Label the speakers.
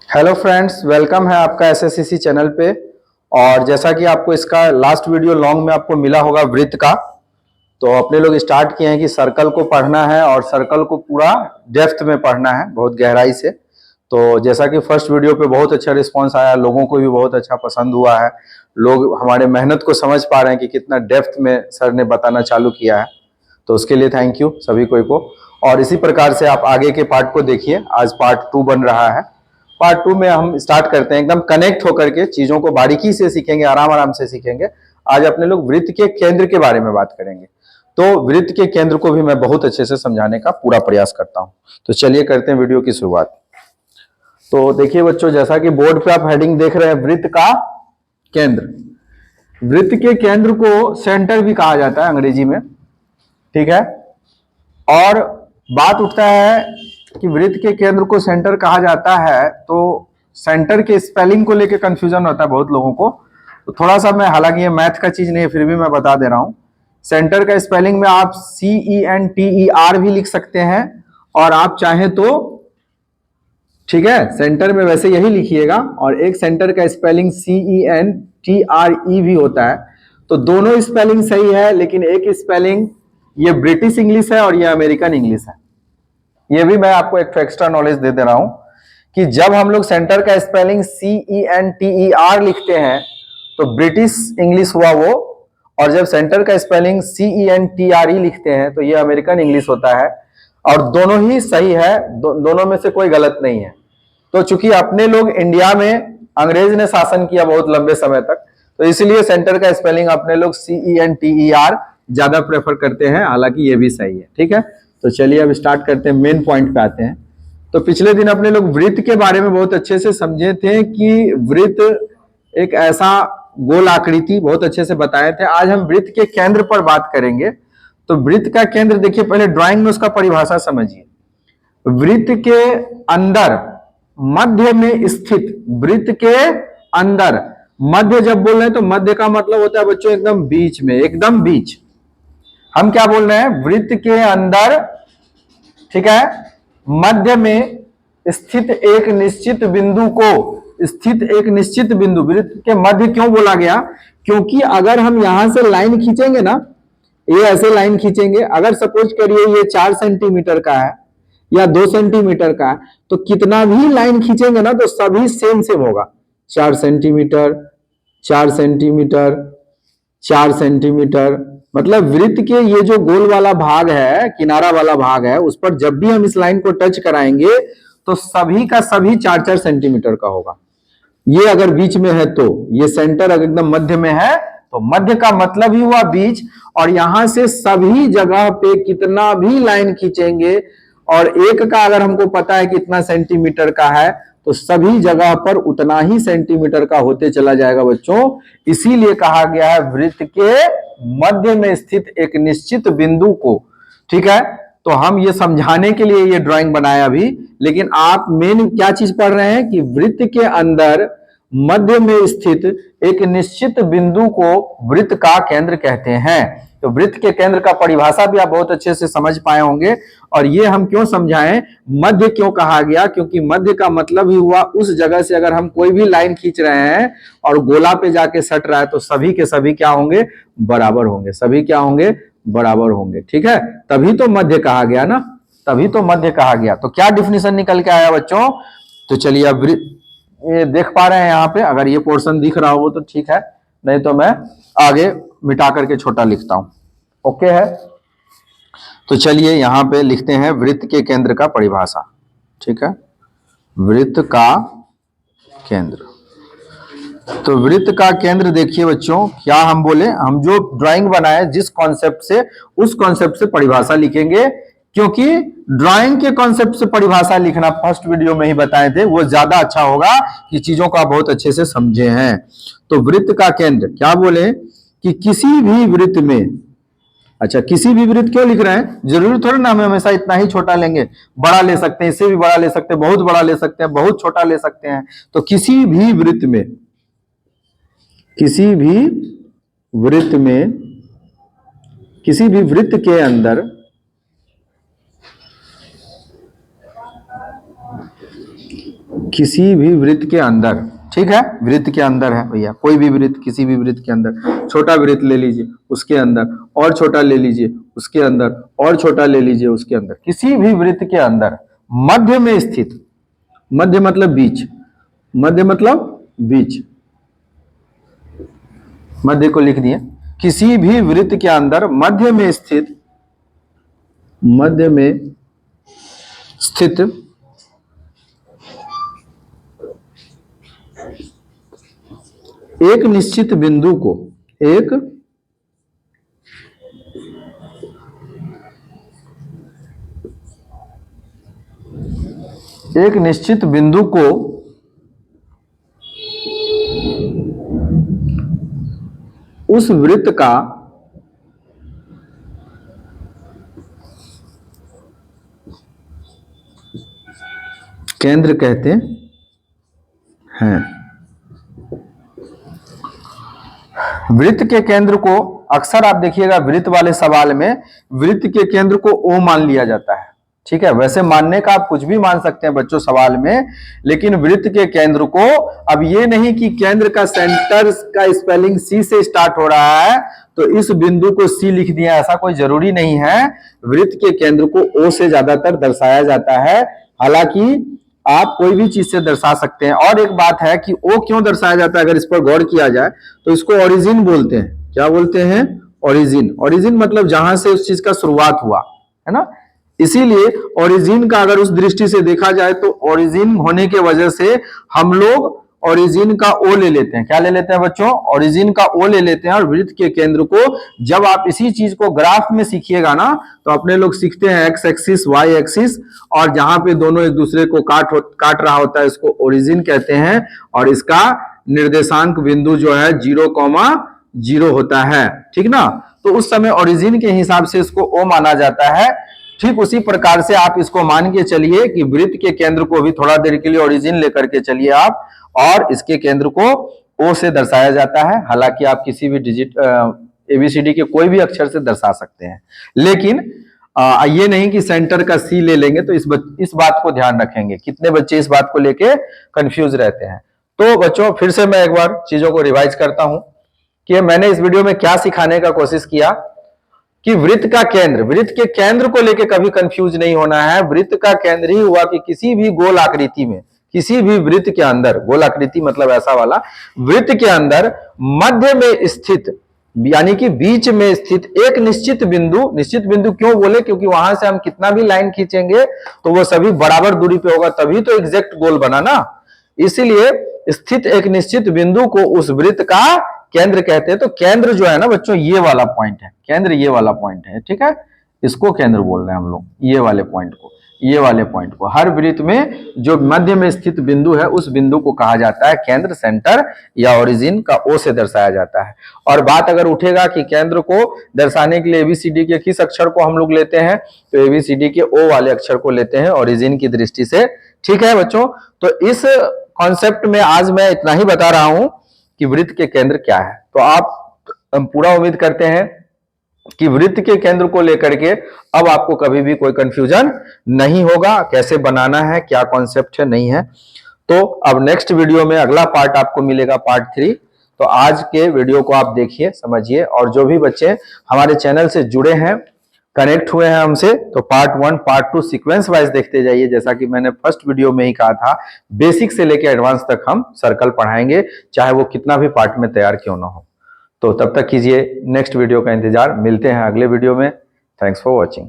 Speaker 1: Hello friends, welcome है आपका एसएससीसी channel पे। और जैसा कि आपको इसका लास्ट वीडियो लॉन्ग में आपको मिला होगा वृत्त का, तो अपने लोग स्टार्ट किए हैं कि सर्कल को पढ़ना है और सर्कल को पूरा डेप्थ में पढ़ना है, बहुत गहराई से। तो जैसा कि फर्स्ट वीडियो पे बहुत अच्छा रिस्पांस आया, लोगों को भी बहुत अच्छा पसंद हुआ है। लोग हमारे मेहनत को समझ पा रहे हैं कि कितना डेप्थ में सर ने बताना चालू किया है। तो उसके लिए थैंक यू सभी को। और इसी प्रकार से आप आगे के पार्ट को देखिए। आज पार्ट 2 बन रहा है। पार्ट 2 में हम स्टार्ट करते हैं, एकदम कनेक्ट होकर के चीजों को बारीकी से सीखेंगे, आराम आराम से सीखेंगे। आज अपने लोग वृत्त के केंद्र के बारे में बात करेंगे। तो वृत्त के केंद्र को भी मैं बहुत अच्छे से समझाने का पूरा प्रयास करता हूं। तो चलिए करते हैं वीडियो की शुरुआत। तो देखिए बच्चों, जैसा कि बोर्ड पे आप हेडिंग देख रहे हैं, वृत्त का केंद्र। वृत्त के केंद्र को सेंटर भी कहा जाता है अंग्रेजी में, ठीक है। और बात उठता है कि वृत्त के केंद्र को सेंटर कहा जाता है, तो सेंटर के स्पेलिंग को लेकर कंफ्यूजन होता है बहुत लोगों को। तो थोड़ा सा मैं, हालांकि ये मैथ का चीज नहीं है, फिर भी मैं बता दे रहा हूं। सेंटर का स्पेलिंग में आप CENTER भी लिख सकते हैं, और आप चाहें तो, ठीक है, सेंटर में वैसे यही लिखिएगा। और एक सेंटर का स्पेलिंग CENTRE भी होता है। तो दोनों स्पेलिंग सही है, लेकिन एक स्पेलिंग ये ब्रिटिश इंग्लिश है और ये अमेरिकन इंग्लिश है। ये भी मैं आपको एक एक्स्ट्रा नॉलेज दे दे रहा हूं कि जब हम लोग सेंटर का स्पेलिंग CENTER लिखते हैं तो ब्रिटिश इंग्लिश हुआ वो, और जब सेंटर का स्पेलिंग CENTRE लिखते हैं तो ये अमेरिकन इंग्लिश होता है। और दोनों ही सही है, दोनों में से कोई गलत नहीं है। तो चूंकि अपने लोग इंडिया में अंग्रेज ने शासन किया बहुत लंबे समय तक, तो इसलिए सेंटर का स्पेलिंग अपने लोग CENTER ज्यादा प्रेफर करते हैं, हालांकि ये भी सही है, ठीक है। तो चलिए अब स्टार्ट करते हैं, मेन पॉइंट पे आते हैं। तो पिछले दिन अपने लोग वृत्त के बारे में बहुत अच्छे से समझे थे कि वृत्त एक ऐसा गोल आकृति, बहुत अच्छे से बताए थे। आज हम वृत्त के केंद्र पर बात करेंगे। तो वृत्त का केंद्र देखिए, पहले ड्राइंग में उसका परिभाषा समझिए। वृत्त के अंदर मध्य में स्थित, वृत्त के अंदर मध्य जब बोल रहे हैं तो मध्य का मतलब होता है बच्चों एकदम बीच में, एकदम बीच। हम क्या बोल रहे हैं, वृत्त के अंदर, ठीक है, मध्य में स्थित एक निश्चित बिंदु को, स्थित एक निश्चित बिंदु, वृत्त के मध्य क्यों बोला गया, क्योंकि अगर हम यहां से लाइन खींचेंगे ना, ये ऐसे लाइन खींचेंगे, अगर सपोज करिए ये 4 सेंटीमीटर का है या 2 सेंटीमीटर का है, तो कितना भी लाइन खींचेंगे ना तो सभी सेम सेम होगा। 4 सेंटीमीटर, 4 सेंटीमीटर, 4 सेंटीमीटर, मतलब वृत्त के ये जो गोल वाला भाग है, किनारा वाला भाग है, उस पर जब भी हम इस लाइन को टच कराएंगे तो सभी का सभी 4-4 सेंटीमीटर का होगा। ये अगर बीच में है तो, ये सेंटर अगर एकदम मध्य में है तो मध्य का मतलब ही हुआ बीच। और यहां से सभी जगह पे कितना भी लाइन खींचेंगे, और एक का अगर हमको पता है कितना सेंटीमीटर का है, तो सभी जगह पर उतना ही सेंटीमीटर का होते चला जाएगा बच्चों। इसीलिए कहा गया है वृत्त के मध्य में स्थित एक निश्चित बिंदु को, ठीक है। तो हम ये समझाने के लिए ये ड्राइंग बनाया अभी, लेकिन आप मेन क्या चीज पढ़ रहे हैं कि वृत्त के अंदर मध्य में स्थित एक निश्चित बिंदु को वृत्त का केंद्र कहते हैं। तो वृत्त के केंद्र का परिभाषा भी आप बहुत अच्छे से समझ पाए होंगे। और ये हम क्यों समझाएं, मध्य क्यों कहा गया, क्योंकि मध्य का मतलब ही हुआ उस जगह से अगर हम कोई भी लाइन खींच रहे हैं और गोला पे जाके सट रहा है तो सभी के सभी क्या होंगे, बराबर होंगे। सभी क्या होंगे, बराबर होंगे, ठीक है। तभी तो मध्य कहा गया ना, तभी तो मध्य कहा गया। तो क्या डिफिनेशन निकल के आया बच्चों, तो चलिए अब ये देख पा रहे हैं यहाँ पे, अगर ये पोर्शन दिख रहा हो तो ठीक है, नहीं तो मैं आगे मिटा करके छोटा लिखता हूं, ओके है। तो चलिए यहां पे लिखते हैं वृत्त के केंद्र का परिभाषा, ठीक है। वृत्त का केंद्र, तो वृत्त का केंद्र देखिए बच्चों, क्या हम बोले, हम जो ड्राइंग बनाए जिस कॉन्सेप्ट से, उस कॉन्सेप्ट से परिभाषा लिखेंगे। क्योंकि ड्राइंग के कॉन्सेप्ट से परिभाषा लिखना फर्स्ट वीडियो में ही बताए थे, वो ज्यादा अच्छा होगा कि चीजों का बहुत अच्छे से समझे हैं। तो वृत्त का केंद्र क्या बोले कि किसी भी वृत्त में, अच्छा किसी भी वृत्त क्यों लिख रहे हैं, जरूरी थोड़ा ना हम हमेशा इतना ही छोटा लेंगे, बड़ा ले सकते हैं, इससे भी बड़ा ले सकते हैं, बहुत बड़ा ले सकते हैं, बहुत छोटा ले सकते हैं। तो किसी भी वृत्त में, किसी भी वृत्त में, किसी भी वृत्त के अंदर किसी भी वृत्त के अंदर, ठीक है, वृत्त के अंदर है भैया, कोई भी वृत्त, किसी भी वृत्त के अंदर, छोटा वृत्त ले लीजिए उसके अंदर, और छोटा ले लीजिए उसके अंदर, और छोटा ले लीजिए उसके अंदर, किसी भी वृत्त के अंदर मध्य में स्थित, मध्य मतलब बीच, मध्य मतलब बीच, मध्य को लिख दिए, किसी भी वृत्त के अंदर मध्य में स्थित, मध्य में स्थित एक निश्चित बिंदु को, एक निश्चित बिंदु को उस वृत्त का केंद्र कहते हैं। वृत्त के केंद्र को अक्सर आप देखिएगा वृत्त वाले सवाल में वृत्त के केंद्र को O मान लिया जाता है, ठीक है। वैसे मानने का आप कुछ भी मान सकते हैं बच्चों सवाल में, लेकिन वृत्त के केंद्र को, अब ये नहीं कि केंद्र का सेंटर का स्पेलिंग C से स्टार्ट हो रहा है तो इस बिंदु को C लिख दिया, ऐसा कोई जरूरी नहीं है। वृत्त के केंद्र को O से ज्यादातर दर्शाया जाता है, हालांकि आप कोई भी चीज से दर्शा सकते हैं। और एक बात है कि O क्यों दर्शाया जाता है, अगर इस पर गौर किया जाए तो इसको ओरिजिन बोलते हैं। क्या बोलते हैं? ओरिजिन। ओरिजिन मतलब जहां से उस चीज का शुरुआत हुआ, है ना। इसीलिए ओरिजिन का अगर उस दृष्टि से देखा जाए तो ओरिजिन होने के वजह से हम लोग ओरिजिन का O ले लेते हैं। क्या ले लेते हैं बच्चों? ओरिजिन का O ले लेते हैं। और वृत्त के केंद्र को, जब आप इसी चीज को ग्राफ में सीखिएगा ना तो अपने लोग सीखते हैं एक्स एक्सिस वाई एक्सिस, और जहां पे दोनों एक दूसरे को काट रहा होता है इसको ओरिजिन कहते हैं। और इसका निर्देशांक बिंदु जो है 0,0 होता है, ठीक ना। तो उस समय ओरिजिन के हिसाब से इसको O माना जाता है। ठीक उसी प्रकार से आप इसको मान के चलिए कि वृत्त के केंद्र को भी थोड़ा देर के लिए ओरिजिन लेकर के चलिए आप, और इसके केंद्र को O से दर्शाया जाता है। हालांकि आप किसी भी डिजिट ABCD के कोई भी अक्षर से दर्शा सकते हैं, लेकिन ये नहीं कि सेंटर का C ले लेंगे। तो इस बात को ध्यान रखेंगे। कितने बच्चे इस बात को लेके कंफ्यूज रहते हैं। तो बच्चों फिर से मैं एक बार चीजों को रिवाइज करता हूं कि मैंने इस वीडियो में क्या सिखाने का कोशिश किया कि वृत्त का केंद्र, वृत्त के केंद्र को लेके कभी कंफ्यूज नहीं होना है। वृत्त का केंद्र ही हुआ कि किसी भी गोल आकृति में, किसी भी वृत्त के अंदर, गोल आकृति मतलब ऐसा वाला वृत्त के अंदर मध्य में स्थित, यानी कि बीच में स्थित एक निश्चित बिंदु। निश्चित बिंदु क्यों बोले? क्योंकि वहां से हम कितना भी लाइन खींचेंगे तो वो सभी बराबर दूरी पे होगा, तभी तो एग्जैक्ट गोल बना ना। इसलिए स्थित एक निश्चित बिंदु को उस वृत्त का केंद्र कहते हैं। तो केंद्र जो है ना बच्चों, ये वाला पॉइंट है, केंद्र ये वाला पॉइंट है, ठीक है। इसको केंद्र बोल रहे हैं हम लोग, ये वाले पॉइंट को, ये वाले पॉइंट को। हर वृत्त में जो मध्य में स्थित बिंदु है उस बिंदु को कहा जाता है केंद्र, सेंटर या ओरिजिन का O से दर्शाया जाता है। और बात अगर उठेगा कि केंद्र को दर्शाने के लिए ABCD के किस अक्षर को हम लोग लेते हैं, तो ABCD के O वाले अक्षर को लेते हैं ओरिजिन की दृष्टि से, ठीक है बच्चों। तो इस कॉन्सेप्ट में आज मैं इतना ही बता रहा हूं कि वृत्त के केंद्र क्या है। तो आप पूरा उम्मीद करते हैं कि वृत्त के केंद्र को लेकर के अब आपको कभी भी कोई कंफ्यूजन नहीं होगा, कैसे बनाना है, क्या कॉन्सेप्ट है, नहीं है। तो अब नेक्स्ट वीडियो में अगला पार्ट आपको मिलेगा, पार्ट 3। तो आज के वीडियो को आप देखिए, समझिए, और जो भी बच्चे हमारे चैनल से जुड़े हैं, कनेक्ट हुए हैं हमसे, तो पार्ट 1 पार्ट 2 सीक्वेंस वाइज देखते जाइए। जैसा कि मैंने फर्स्ट वीडियो में ही कहा था, बेसिक से लेकर एडवांस तक हम सर्कल पढ़ाएंगे, चाहे वो कितना भी पार्ट में तैयार क्यों ना हो। तो तब तक कीजिए नेक्स्ट वीडियो का इंतजार। मिलते हैं अगले वीडियो में। Thanks for watching.